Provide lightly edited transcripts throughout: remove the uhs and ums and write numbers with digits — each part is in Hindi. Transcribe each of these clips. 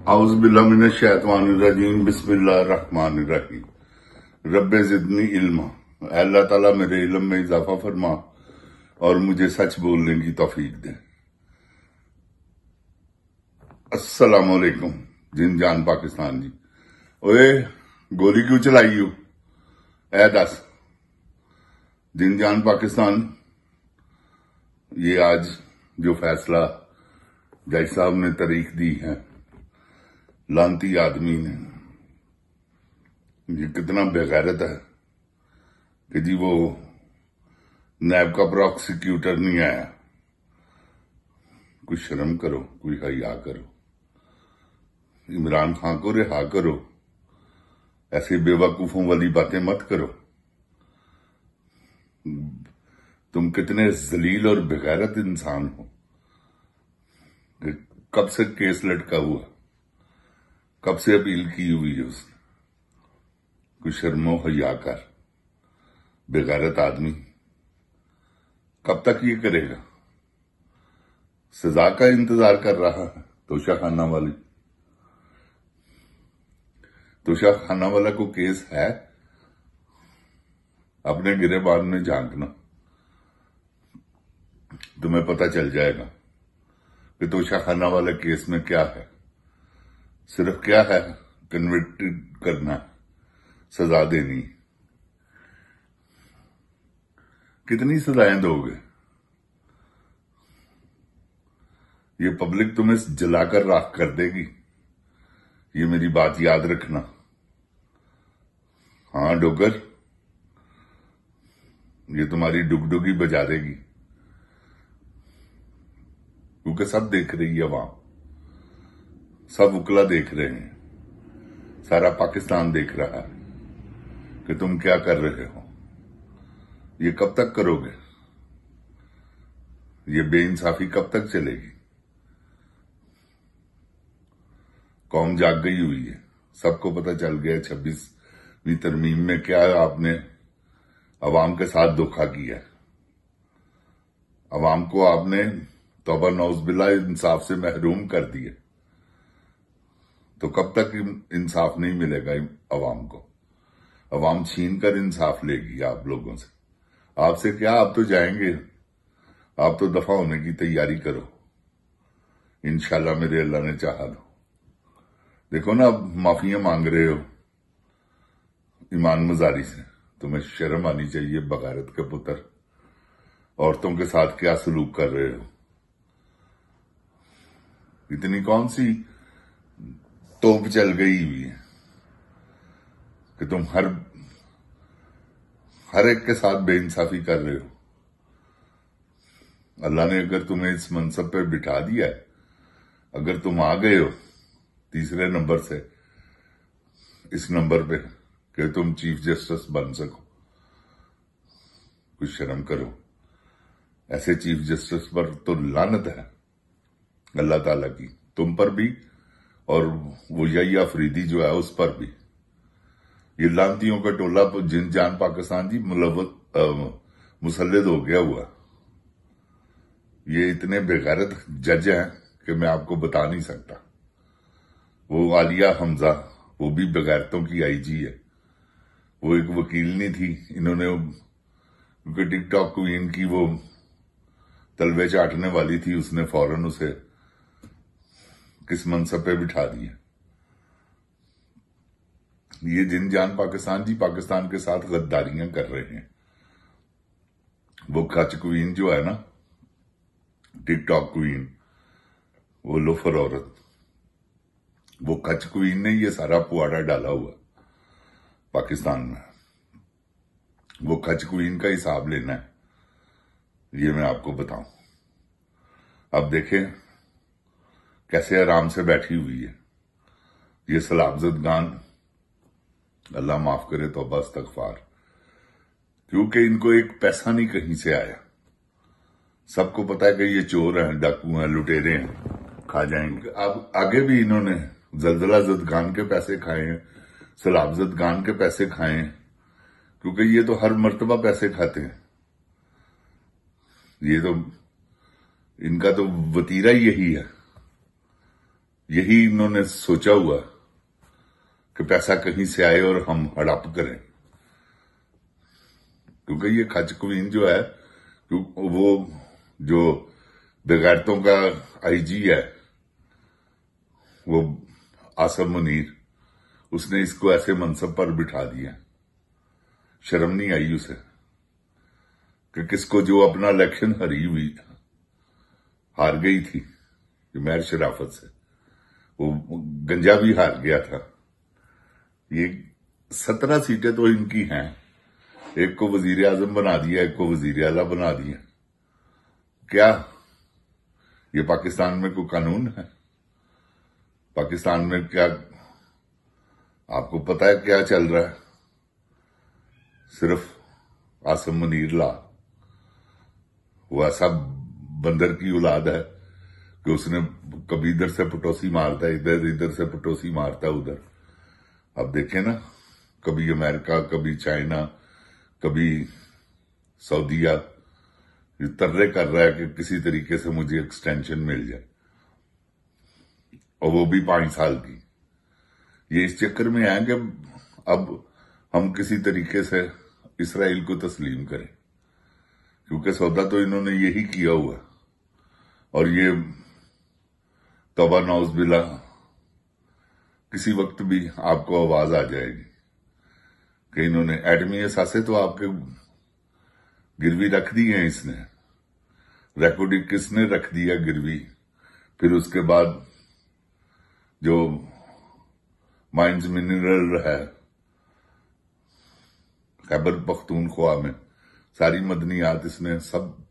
औज़ुबिल्लाहिमिनश्शैतानिर्रजीम बिस्मिल्लाहिर्रहमानिर्रहीम। रब्बे ज़िदनी इल्मा। अल्लाह ताला मेरे इल्म में इजाफा फरमा और मुझे सच बोलने की तौफीक दे। अस्सलाम वालेकुम। जिन जान पाकिस्तान जी। ओए गोली क्यों चलाई हो? ऐ दस। जिन जान पाकिस्तान, ये आज जो फैसला जज साहब ने तारीख दी है, लांती आदमी ने, ये कितना बेगैरत है कि जी वो नैब का प्रोसिक्यूटर नहीं आया। कोई शर्म करो, कोई हया करो। इमरान खान को रिहा करो, ऐसे बेवकूफों वाली बातें मत करो। तुम कितने जलील और बेगैरत इंसान हो। कब से केस लटका हुआ, कब से अपील की हुई है उसने। कोई शर्मो हया कर। बेगैरत आदमी कब तक ये करेगा? सजा का इंतजार कर रहा है तोशाखाना वाली। तोशाखाना वाला को केस है, अपने गिरेबान में झांकना, तुम्हें पता चल जाएगा कि तोशाखाना वाले केस में क्या है। सिर्फ क्या है, कन्विक्टेड करना, सजा देनी। कितनी सजाएं दोगे? ये पब्लिक तुम्हें जलाकर राख कर देगी, ये मेरी बात याद रखना। हाँ डोगर, ये तुम्हारी डुगडुगी बजा देगी, क्योंकि सब देख रही है अवाम, सब उकला देख रहे हैं, सारा पाकिस्तान देख रहा है कि तुम क्या कर रहे हो। ये कब तक करोगे? ये बेइंसाफी कब तक चलेगी? कौम जाग गई हुई है, सबको पता चल गया 26वीं तरमीम में क्या आपने अवाम के साथ धोखा किया। अवाम को आपने तौबा नौज़बिल्लाह इंसाफ से महरूम कर दिया। तो कब तक इंसाफ नहीं मिलेगा अवाम को? अवाम छीन कर इंसाफ लेगी आप लोगों से। आपसे क्या, आप तो जाएंगे, आप तो दफा होने की तैयारी करो। इंशाल्लाह मेरे अल्लाह ने चाहा तो। देखो ना, अब माफिया मांग रहे हो ईमान मजारी से। तुम्हें शर्म आनी चाहिए, बगारत के पुत्र। औरतों के साथ क्या सलूक कर रहे हो? इतनी कौन सी तोप चल गई हुई है कि तुम हर एक के साथ बेइंसाफी कर रहे हो। अल्लाह ने अगर तुम्हें इस मनसब पे बिठा दिया है, अगर तुम आ गए हो तीसरे नंबर से इस नंबर पे कि तुम चीफ जस्टिस बन सको, कुछ शर्म करो। ऐसे चीफ जस्टिस पर तो लानत है अल्लाह ताला की, तुम पर भी और वो यही अफरीदी जो है उस पर भी। ये लानतियों का टोला जिन जान पाकिस्तान जी मुसल्लद हो गया हुआ। ये इतने बेगैरत जज हैं कि मैं आपको बता नहीं सकता। वो आलिया हमजा, वो भी बेगैरतों की आईजी है। वो एक वकील नहीं थी, इन्होंने क्योंकि टिकटॉक क्वीन की वो तलवे चाटने वाली थी, उसने फौरन उसे किस मनसब पे बिठा दिया। ये जिन जान पाकिस्तान जी पाकिस्तान के साथ गद्दारियां कर रहे हैं। वो कच क्वीन जो है ना, टिकटॉक क्वीन, वो लोफर औरत, वो कच क्वीन ने ये सारा पुआड़ा डाला हुआ पाकिस्तान में। वो कच क्वीन का हिसाब लेना है, ये मैं आपको बताऊं। अब देखें कैसे आराम से बैठी हुई है ये सलाबजद गान। अल्लाह माफ करे, तौबा इस्तगफार। क्योंकि इनको एक पैसा नहीं कहीं से आया। सबको पता है कि ये चोर हैं, डाकू हैं, लुटेरे हैं, खा जाएंगे। अब आगे भी इन्होंने जलजला जदगान के पैसे खाए हैं, सलाबजद गान के पैसे खाए हैं, क्योंकि ये तो हर मर्तबा पैसे खाते हैं। ये तो इनका तो वतीरा ही यही है यही इन्होंने सोचा हुआ कि पैसा कहीं से आए और हम हड़प करें, क्योंकि ये खच क्वीन जो है, वो जो बेगैरतों का आईजी है, वो आसम मुनीर, उसने इसको ऐसे मनसब पर बिठा दिया। शर्म नहीं आई उसे कि किसको, जो अपना इलेक्शन हार गई थी मेयर शराफत से, वो गंजा भी हार गया था। ये 17 सीटें तो इनकी हैं, एक को वजीर आजम बना दिया, एक को वजीर आला बना दिया। क्या ये पाकिस्तान में कोई कानून है? पाकिस्तान में क्या आपको पता है क्या चल रहा है? सिर्फ आसम मुनीर ला, वो ऐसा बंदर की औलाद है कि उसने कभी इधर से पटोसी मारता है इधर, इधर से पटोसी मारता है उधर। अब देखें ना, कभी अमेरिका, कभी चाइना, कभी सऊदीया, ये तर्रे कर रहा है कि किसी तरीके से मुझे एक्सटेंशन मिल जाए, और वो भी 5 साल की। ये इस चक्कर में है कि अब हम किसी तरीके से इसराइल को तस्लीम करें, क्योंकि सौदा तो इन्होंने यही किया हुआ। और ये तौबा नौज बिला, किसी वक्त भी आपको आवाज आ जाएगी कि इन्होंने एटमी असासे तो आपके गिरवी रख दी है। इसने रेकॉर्ड किसने रख दिया गिरवी? फिर उसके बाद जो माइंस मिनरल है खैबर पख्तूनख्वा में, सारी मदनियात इसने सब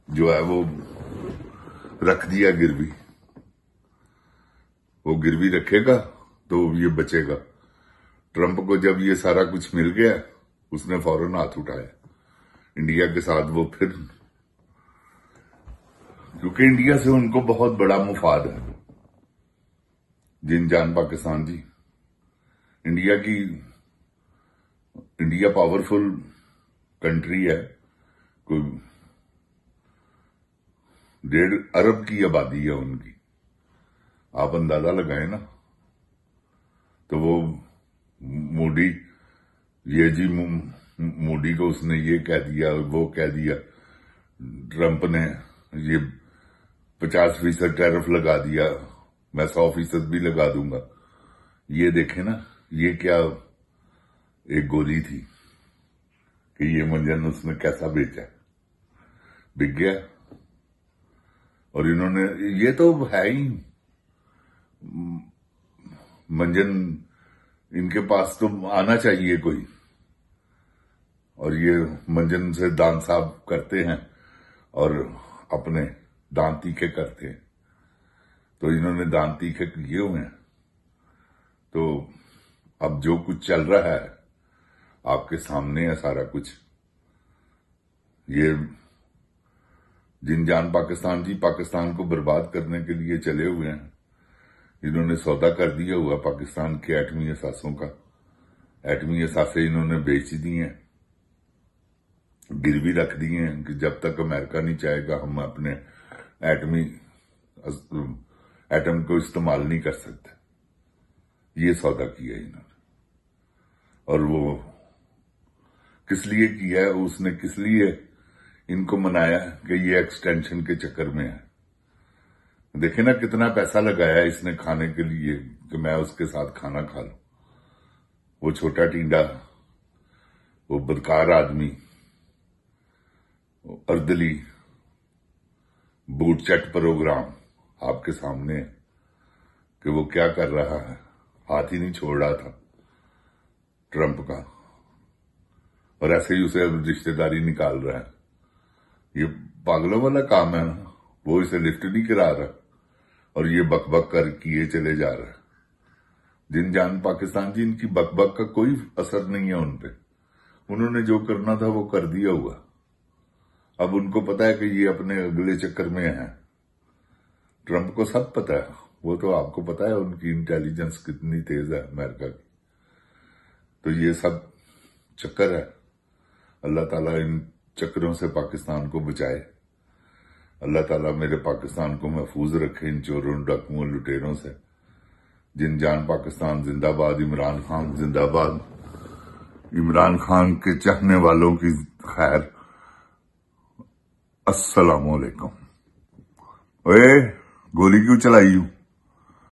जो है वो रख दिया गिरवी। वो गिरवी रखेगा तो ये बचेगा। ट्रंप को जब ये सारा कुछ मिल गया, उसने फौरन हाथ उठाया इंडिया के साथ। वो फिर, क्योंकि इंडिया से उनको बहुत बड़ा मुफाद है। जिनजान पाकिस्तान जी, इंडिया पावरफुल कंट्री है, कोई 1.5 अरब की आबादी है उनकी। आप अंदाजा लगाए ना। तो वो मोदी, ये जी मोदी को उसने ये कह दिया, वो कह दिया। ट्रंप ने ये 50% टैरिफ लगा दिया, मैं 100% भी लगा दूंगा। ये देखे ना, ये क्या एक गोली थी कि ये मंजन उसने कैसा बेचा, बिक गया। और इन्होंने, ये तो है ही मंजन, इनके पास तो आना चाहिए कोई। और ये मंजन से दांत साफ करते हैं और अपने दांत तीखे करते हैं। तो इन्होंने दांत तीखे किए हुए हैं। तो अब जो कुछ चल रहा है आपके सामने है सारा कुछ। ये जिनजान पाकिस्तान जी, पाकिस्तान को बर्बाद करने के लिए चले हुए हैं। इन्होंने सौदा कर दिया हुआ पाकिस्तान के एटमी असासों का। एटमी असासे इन्होंने बेच दिए हैं, गिरवी रख दिए हैं कि जब तक अमेरिका नहीं चाहेगा हम अपने एटम को इस्तेमाल नहीं कर सकते। ये सौदा किया इन्होंने। और वो किस लिए किया है, उसने किस लिए इनको मनाया कि ये एक्सटेंशन के चक्कर में है। देखे ना कितना पैसा लगाया इसने खाने के लिए कि मैं उसके साथ खाना खा लूं। वो छोटा टींडा, वो बदकार आदमी, अर्दली बूट चट प्रोग्राम आपके सामने है कि वो क्या कर रहा है। हाथ ही नहीं छोड़ रहा था ट्रंप का, और ऐसे ही उसे रिश्तेदारी निकाल रहा है। ये पागलों वाला काम है ना। वो इसे लिफ्ट नहीं करा रहा और ये बकबक कर किए चले जा रहा है। जिनजान पाकिस्तान जी, इनकी बकबक का कोई असर नहीं है उन पे। उन्होंने जो करना था वो कर दिया हुआ। अब उनको पता है कि ये अपने अगले चक्कर में है। ट्रंप को सब पता है। वो तो आपको पता है उनकी इंटेलिजेंस कितनी तेज है अमेरिका की। तो ये सब चक्कर है। अल्लाह ताला इन चक्रों से पाकिस्तान को बचाए। अल्लाह ताला मेरे पाकिस्तान को महफूज रखे इन चोरों, डाकुओं, लुटेरों से। जिंदजान पाकिस्तान जिंदाबाद, इमरान खान जिंदाबाद। इमरान खान के चाहने वालों की खैर। अस्सलाम वालेकुम। ओए, गोली क्यों चलाई हूं?